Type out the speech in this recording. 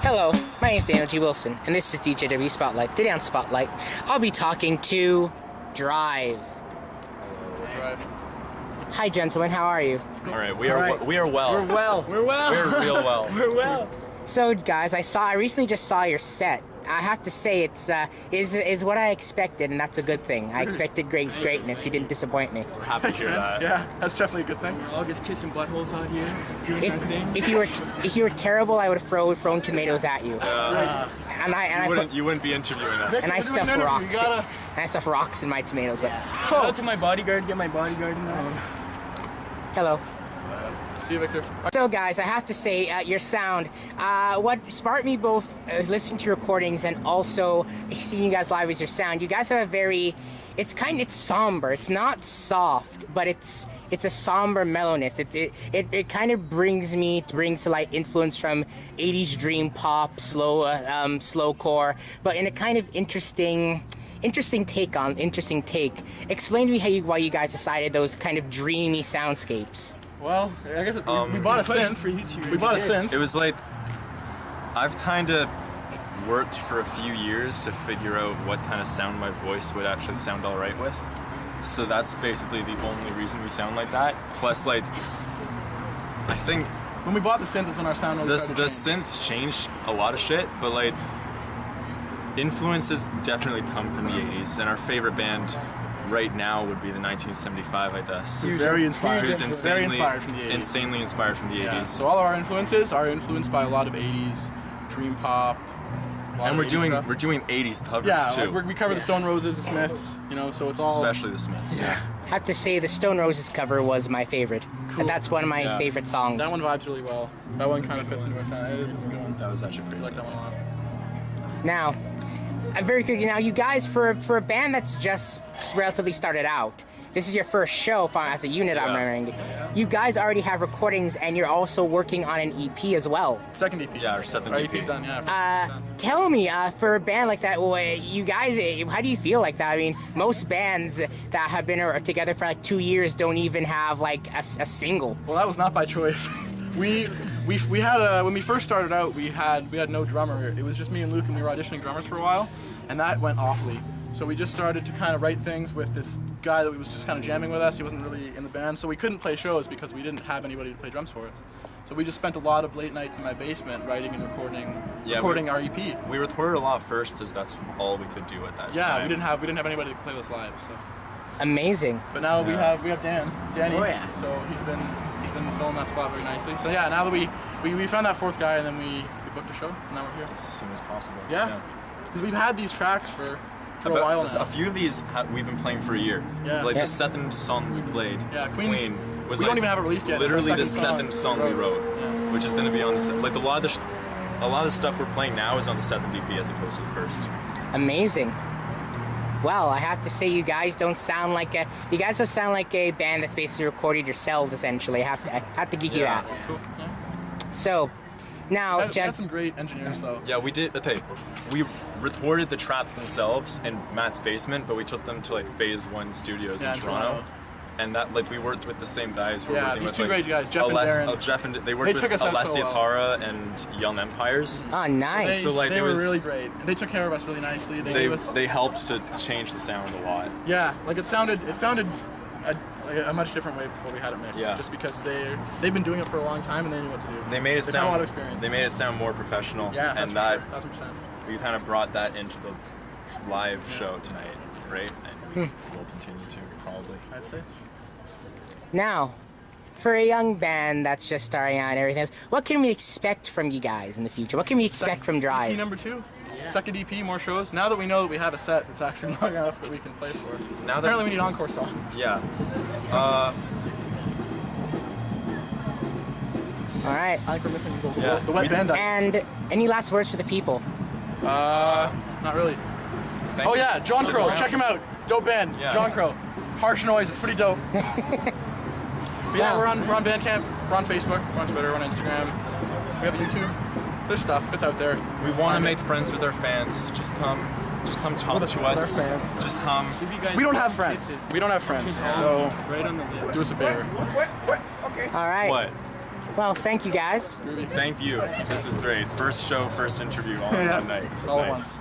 Hello, my name is Daniel G. Wilson, and this is DGAW Spotlight. Today on Spotlight, I'll be talking to Drive. Hello, Drive. Hi, gentlemen. How are you? All right, we are well. We're well. We're real well. We're well. So, guys, I recently just saw your set. I have to say it's is what I expected, and that's a good thing. I expected greatness. You didn't disappoint me. We're happy to hear that. Yeah, that's definitely a good thing. We're all just kissing buttholes out here, doing our thing. If you were terrible, I would have thrown tomatoes at you. You wouldn't be interviewing us. And I stuff rocks. And I stuff rocks in my tomatoes. But Shout out to my bodyguard, get my bodyguard in there. hello. See you, Victor. So, guys, I have to say, your sound, what sparked me both listening to your recordings and also seeing you guys live is your sound. You guys have a very, it's somber. It's not soft, but it's a somber mellowness. It kind of brings to light influence from 80s dream pop, slowcore, but in a kind of interesting take. Explain to me why you guys decided those kind of dreamy soundscapes. Well, I guess we bought a synth. For you two. We bought a synth. It was like, I've kind of worked for a few years to figure out what kind of sound my voice would actually sound all right with. So that's basically the only reason we sound like that. Plus, like, I think When we bought the synth is when our sound really started the changing. synth changed a lot of shit, but like, influences definitely come from the 80s, and our favorite band right now would be the 1975, I guess. It's very inspired. Who's Very inspired from the 80s. insanely inspired from the 80s. Yeah. So all of our influences are influenced by a lot of 80s dream pop. And we're doing 80s covers yeah, too. like we cover the Stone Roses, the Smiths, so it's all. Especially the Smiths. Yeah. I have to say the Stone Roses cover was my favorite. Cool. And that's one of my favorite songs. That one vibes really well. That one kind of fits into our sound. It's a good one. That was actually I crazy. like that one a lot. Now, I'm very curious. Now, you guys, for a band that's just relatively started out, this is your first show as a unit, I'm remembering. You guys already have recordings, and you're also working on an EP as well. Second EP. Yeah, our second Our EP. EP's done, yeah. Tell me, for a band like that, you guys, how do you feel like that? I mean, most bands that have been together for like 2 years don't even have like a single. Well, that was not by choice. we had when we first started out, we had no drummer. It was just me and Luke, and we were auditioning drummers for a while, and that went awfully. So we just started to kind of write things with this guy that was just kind of jamming with us. He wasn't really in the band, so we couldn't play shows because we didn't have anybody to play drums for us. So we just spent a lot of late nights in my basement writing and recording our EP. We recorded a lot first because that's all we could do at that time. Yeah, we didn't have anybody to play with us live. So. Amazing. But now we have Danny. Oh, yeah. So he's been filling that spot very nicely. So yeah, now that we found that fourth guy, and then we booked a show, and now we're here. As soon as possible. Yeah. Because we've had these tracks for a while now. A few of these we've been playing for a year. Yeah. Like Yeah. the seventh song we played, Yeah, Queen was we like don't even have it released yet. It's our literally the second seventh song we wrote, Yeah. which is going to be on the set. Like a lot of the stuff we're playing now is on the seventh EP as opposed to the first. Amazing. Well, I have to say, you guys don't sound like a band that's basically recorded yourselves. Essentially, I have to give you that. Cool. Yeah. So, now, We had some great engineers though. Yeah, we did. Okay, we recorded the tracks themselves in Matt's basement, but we took them to like Phase 1 Studios in Toronto. And that, like, we worked with the same guys. Who were working these with, two like, great guys, Jeff and Darren. Jeff and they worked took with us out so Alessia well. Tara and Young Empires. Oh, nice. So, like, they it were was- really great. They took care of us really nicely. They gave us. They helped to change the sound a lot. Yeah, like it sounded a much different way before we had it mixed. Yeah. Just because they've been doing it for a long time and they knew what to do. They made it They've sound had a lot of experience. They made it sound more professional. Yeah, that's and that for sure. 1,000%. we kind of brought that into the live show tonight, right? And Hmm. we'll continue to probably. I'd say. Now, for a young band that's just starting out and everything else, what can we expect from you guys in the future? What can we expect from EP Drive? number 2. Second EP, more shows. Now that we know that we have a set that's actually long enough that we can play for. Now that Apparently we need encore songs. Yeah. All right. I think we're missing Yeah. the wet band. And any last words for the people? Not really. Thank Oh you. yeah, John Stick Crow. around. Check him out. Dope band. Yeah. John Crow. Harsh Noise. It's pretty dope. But yeah, Wow. we're on Bandcamp. We're on Facebook. We're on Twitter. We're on Instagram. We have a YouTube. There's stuff. It's out there. We want to make friends with our fans. Just come talk With to our us. fans. Just come. Give you guys We don't have friends. kisses. We don't have friends. So Right on the lip. do us a favor. All right. What? Well, thank you guys. Thank you. This was great. First show, first interview all in Yeah. one night. This is All at nice. once.